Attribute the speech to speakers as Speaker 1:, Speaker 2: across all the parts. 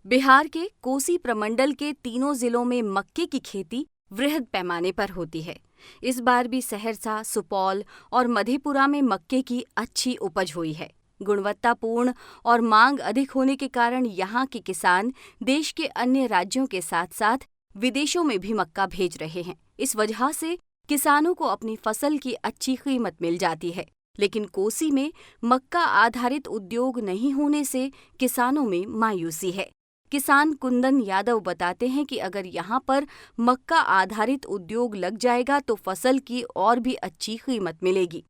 Speaker 1: बिहार के कोसी प्रमंडल के तीनों जिलों में मक्के की खेती वृहद पैमाने पर होती है। इस बार भी सहरसा, सुपौल और मधेपुरा में मक्के की अच्छी उपज हुई है। गुणवत्तापूर्ण और मांग अधिक होने के कारण यहाँ के किसान देश के अन्य राज्यों के साथ साथ विदेशों में भी मक्का भेज रहे हैं। इस वजह से किसानों को अपनी फसल की अच्छी कीमत मिल जाती है। लेकिन कोसी में मक्का आधारित उद्योग नहीं होने से किसानों में मायूसी है। किसान कुंदन यादव बताते हैं कि अगर यहाँ पर मक्का आधारित उद्योग लग जाएगा तो फसल की और भी अच्छी कीमत मिलेगी।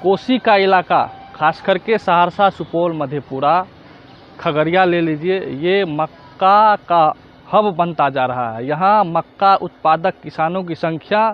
Speaker 2: कोसी का इलाका खास करके सहरसा, सुपौल, मधेपुरा, खगड़िया ले लीजिए, ये मक्का का हब बनता जा रहा है। यहाँ मक्का उत्पादक किसानों की संख्या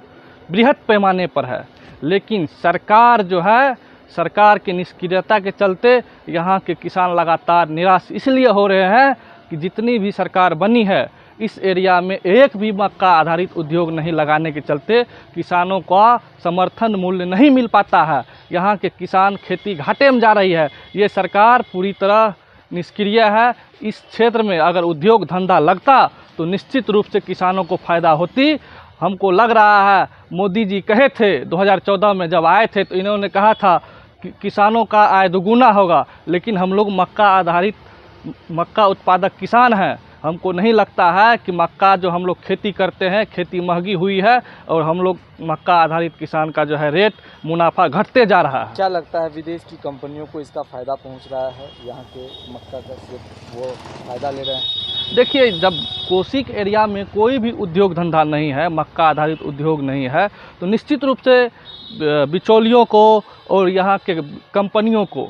Speaker 2: बृहद पैमाने पर है, लेकिन सरकार जो है, सरकार की निष्क्रियता के चलते यहाँ के किसान लगातार निराश इसलिए हो रहे हैं कि जितनी भी सरकार बनी है इस एरिया में एक भी मक्का आधारित उद्योग नहीं लगाने के चलते किसानों का समर्थन मूल्य नहीं मिल पाता है। यहाँ के किसान खेती घाटे में जा रही है। ये सरकार पूरी तरह निष्क्रिय है। इस क्षेत्र में अगर उद्योग धंधा लगता तो निश्चित रूप से किसानों को फ़ायदा होती। हमको लग रहा है मोदी जी कहे थे 2014 में जब आए थे तो इन्होंने कहा था कि किसानों का आय दोगुना होगा, लेकिन हम लोग मक्का उत्पादक किसान हैं। हमको नहीं लगता है कि मक्का जो हम लोग खेती करते हैं, खेती महंगी हुई है और हम लोग मक्का आधारित किसान का जो है रेट मुनाफा घटते जा रहा है।
Speaker 3: क्या लगता है विदेश की कंपनियों को इसका फ़ायदा पहुंच रहा है? यहाँ के मक्का का सिर्फ वो फ़ायदा ले रहे हैं।
Speaker 2: देखिए, जब कोसी के एरिया में कोई भी उद्योग धंधा नहीं है, मक्का आधारित उद्योग नहीं है, तो निश्चित रूप से बिचौलियों को और यहाँ के कंपनियों को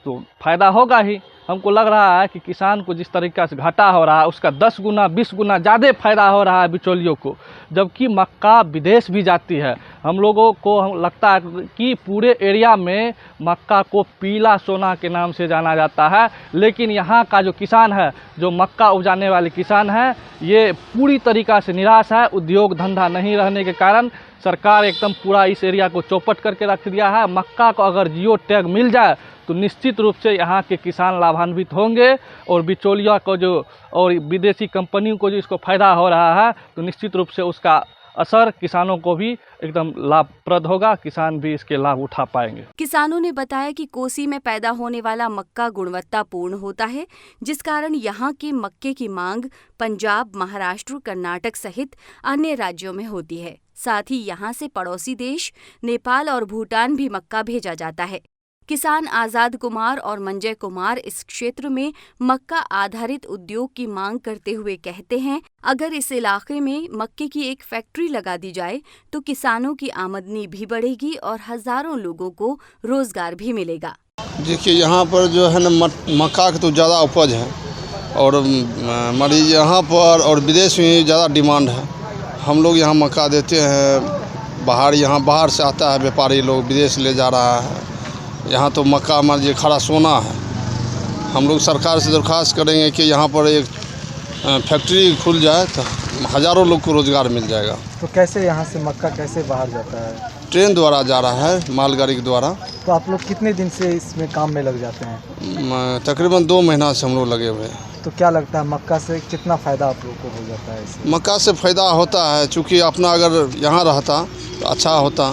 Speaker 2: तो फ़ायदा होगा ही। हमको लग रहा है कि किसान को जिस तरीक़े से घाटा हो रहा है उसका 10 गुना 20 गुना ज़्यादा फ़ायदा हो रहा है बिचौलियों को, जबकि मक्का विदेश भी जाती है। हम लोगों को लगता है कि पूरे एरिया में मक्का को पीला सोना के नाम से जाना जाता है, लेकिन यहाँ का जो किसान है, जो मक्का उपजाने वाले किसान हैं, ये पूरी तरीक़ा से निराश है। उद्योग धंधा नहीं रहने के कारण सरकार एकदम पूरा इस एरिया को चौपट करके रख दिया है। मक्का को अगर जियो टैग मिल जाए तो निश्चित रूप से यहाँ के किसान लाभान्वित होंगे और बिचौलिया को जो और विदेशी कंपनियों को जो इसको फ़ायदा हो रहा है तो निश्चित रूप से उसका असर किसानों को भी एकदम लाभप्रद होगा। किसान भी इसके लाभ उठा पाएंगे।
Speaker 1: किसानों ने बताया कि कोसी में पैदा होने वाला मक्का गुणवत्तापूर्ण होता है, जिस कारण यहाँ के मक्के की मांग पंजाब, महाराष्ट्र, कर्नाटक सहित अन्य राज्यों में होती है। साथ ही यहाँ से पड़ोसी देश नेपाल और भूटान भी मक्का भेजा जाता है। किसान आज़ाद कुमार और मंजय कुमार इस क्षेत्र में मक्का आधारित उद्योग की मांग करते हुए कहते हैं, अगर इस इलाके में मक्के की एक फैक्ट्री लगा दी जाए तो किसानों की आमदनी भी बढ़ेगी और हजारों लोगों को रोजगार भी मिलेगा।
Speaker 4: देखिए, यहाँ पर जो है ना मक्का की तो ज़्यादा उपज है और मरीज यहाँ पर और विदेश में ज़्यादा डिमांड है। हम लोग यहाँ मक्का देते हैं, बाहर से आता है व्यापारी लोग, विदेश ले जा रहा है। यहाँ तो मक्का मान लीजिए खरा सोना है। हम लोग सरकार से दरख्वास्त करेंगे कि यहाँ पर एक फैक्ट्री खुल जाए तो हज़ारों लोग को रोज़गार मिल जाएगा।
Speaker 3: तो कैसे यहाँ से मक्का कैसे बाहर जाता है?
Speaker 4: ट्रेन द्वारा जा रहा है, मालगाड़ी के द्वारा।
Speaker 3: तो आप लोग कितने दिन से इसमें काम में लग जाते हैं?
Speaker 4: तकरीबन 2 महीना से हम लोग लगे हुए हैं।
Speaker 3: तो क्या लगता है मक्का से कितना फ़ायदा आप लोग को हो जाता है इससे?
Speaker 4: मक्का से फ़ायदा होता है, चूँकि अपना अगर यहाँ रहता तो अच्छा होता।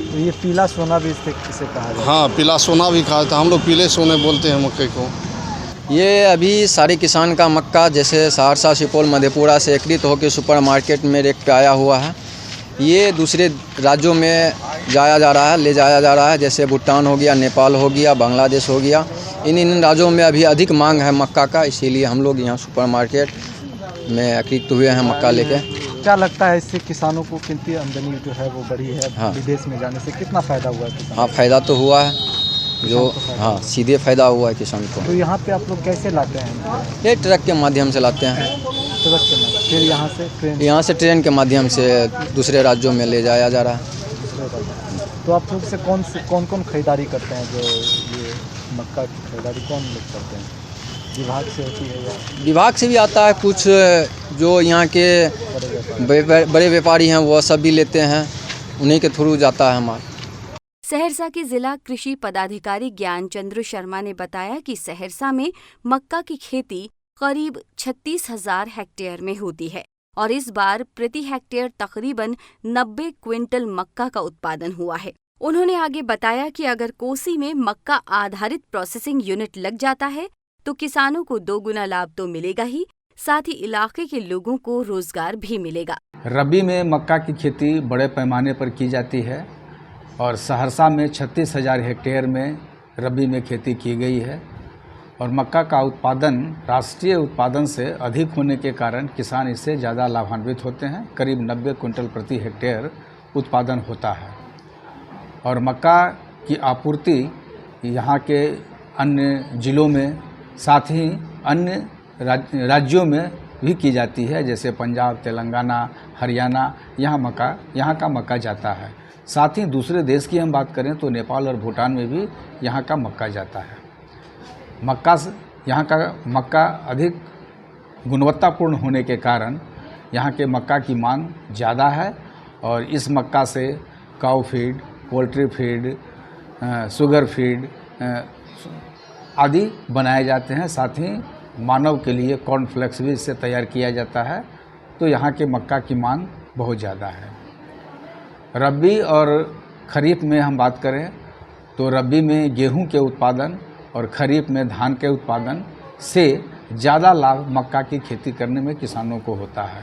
Speaker 3: तो ये पीला सोना भी इसे कहा जाता है?
Speaker 4: हाँ, पीला सोना भी कहा जाता है। हम लोग पीले सोने बोलते हैं मक्के को।
Speaker 5: ये अभी सारे किसान का मक्का जैसे सहरसा, सुपौल, मधेपुरा से एकत्रित होकर सुपर मार्केट में रेट पे आया हुआ है। ये दूसरे राज्यों में ले जाया जा रहा है, जैसे भूटान हो गया, नेपाल हो गया, बांग्लादेश हो गया। इन राज्यों में अभी अधिक मांग है मक्का का, इसीलिए हम लोग यहाँ सुपर मार्केट में एकत्रित हुए हैं मक्का लेके।
Speaker 3: क्या लगता है इससे किसानों को कितनी आमदनी जो है वो बढ़ी है?
Speaker 5: हाँ।
Speaker 3: विदेश में जाने से कितना फ़ायदा हुआ है किसानों?
Speaker 5: हाँ, फ़ायदा तो हुआ है, जो हाँ सीधे फ़ायदा हुआ है किसान को।
Speaker 3: तो यहाँ पे आप लोग कैसे लाते हैं?
Speaker 5: ये ट्रक के माध्यम से लाते हैं।
Speaker 3: ट्रक के माध्यम, फिर यहाँ से ट्रेन
Speaker 5: के माध्यम से दूसरे राज्यों में ले जाया जा रहा है।
Speaker 3: तो आप लोग से कौन खरीदारी करते हैं? जो ये मक्का की खरीदारी कौन लोग करते हैं? विभाग से होती है या?
Speaker 5: विभाग से भी आता है कुछ, जो यहाँ के बड़े व्यापारी हैं वो सब भी लेते हैं, उन्हीं के थ्रू जाता है हमारा।
Speaker 1: सहरसा के जिला कृषि पदाधिकारी ज्ञान चंद्र शर्मा ने बताया कि सहरसा में मक्का की खेती करीब 36,000 हेक्टेयर में होती है और इस बार प्रति हेक्टेयर तकरीबन 90 क्विंटल मक्का का उत्पादन हुआ है। उन्होंने आगे बताया कि अगर कोसी में मक्का आधारित प्रोसेसिंग यूनिट लग जाता है तो किसानों को 2 गुना लाभ तो मिलेगा ही, साथ ही इलाके के लोगों को रोजगार भी मिलेगा।
Speaker 6: रबी में मक्का की खेती बड़े पैमाने पर की जाती है और सहरसा में 36,000 हेक्टेयर में रबी में खेती की गई है और मक्का का उत्पादन राष्ट्रीय उत्पादन से अधिक होने के कारण किसान इससे ज़्यादा लाभान्वित होते हैं। करीब 90 क्विंटल प्रति हेक्टेयर उत्पादन होता है और मक्का की आपूर्ति यहाँ के अन्य ज़िलों में साथ ही अन्य राज्यों में भी की जाती है, जैसे पंजाब, तेलंगाना, हरियाणा, यहाँ का मक्का जाता है। साथ ही दूसरे देश की हम बात करें तो नेपाल और भूटान में भी यहाँ का मक्का जाता है। यहाँ का मक्का अधिक गुणवत्तापूर्ण होने के कारण यहाँ के मक्का की मांग ज़्यादा है और इस मक्का से cow feed, poultry feed, sugar feed आदि बनाए जाते हैं। साथ ही मानव के लिए कॉर्नफ्लेक्स भी इससे तैयार किया जाता है। तो यहाँ के मक्का की मांग बहुत ज़्यादा है। रबी और खरीफ में हम बात करें तो रबी में गेहूं के उत्पादन और खरीफ में धान के उत्पादन से ज़्यादा लाभ मक्का की खेती करने में किसानों को होता है।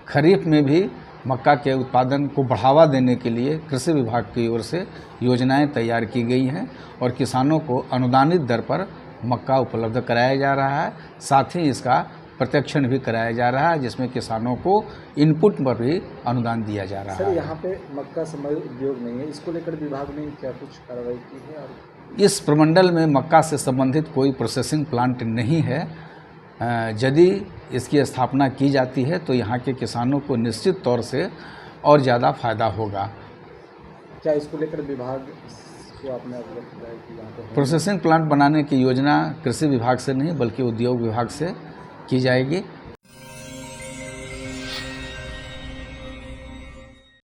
Speaker 6: खरीफ में भी मक्का के उत्पादन को बढ़ावा देने के लिए कृषि विभाग की ओर से योजनाएं तैयार की गई हैं और किसानों को अनुदानित दर पर मक्का उपलब्ध कराया जा रहा है। साथ ही इसका प्रत्यक्षण भी कराया जा रहा है, जिसमें किसानों को इनपुट पर भी अनुदान दिया जा रहा है।
Speaker 3: सर, यहाँ पे मक्का समय उद्योग नहीं है, इसको लेकर विभाग ने क्या कुछ कार्रवाई की है? और
Speaker 6: इस प्रमंडल में मक्का से संबंधित कोई प्रोसेसिंग प्लांट नहीं है। यदि इसकी स्थापना की जाती है तो यहाँ के किसानों को निश्चित तौर से और ज़्यादा फायदा होगा।
Speaker 3: क्या इसको लेकर विभाग को आपने अवगत कराया कि यहाँ पे
Speaker 6: प्रोसेसिंग प्लांट बनाने की योजना कृषि विभाग से नहीं बल्कि उद्योग विभाग से की जाएगी।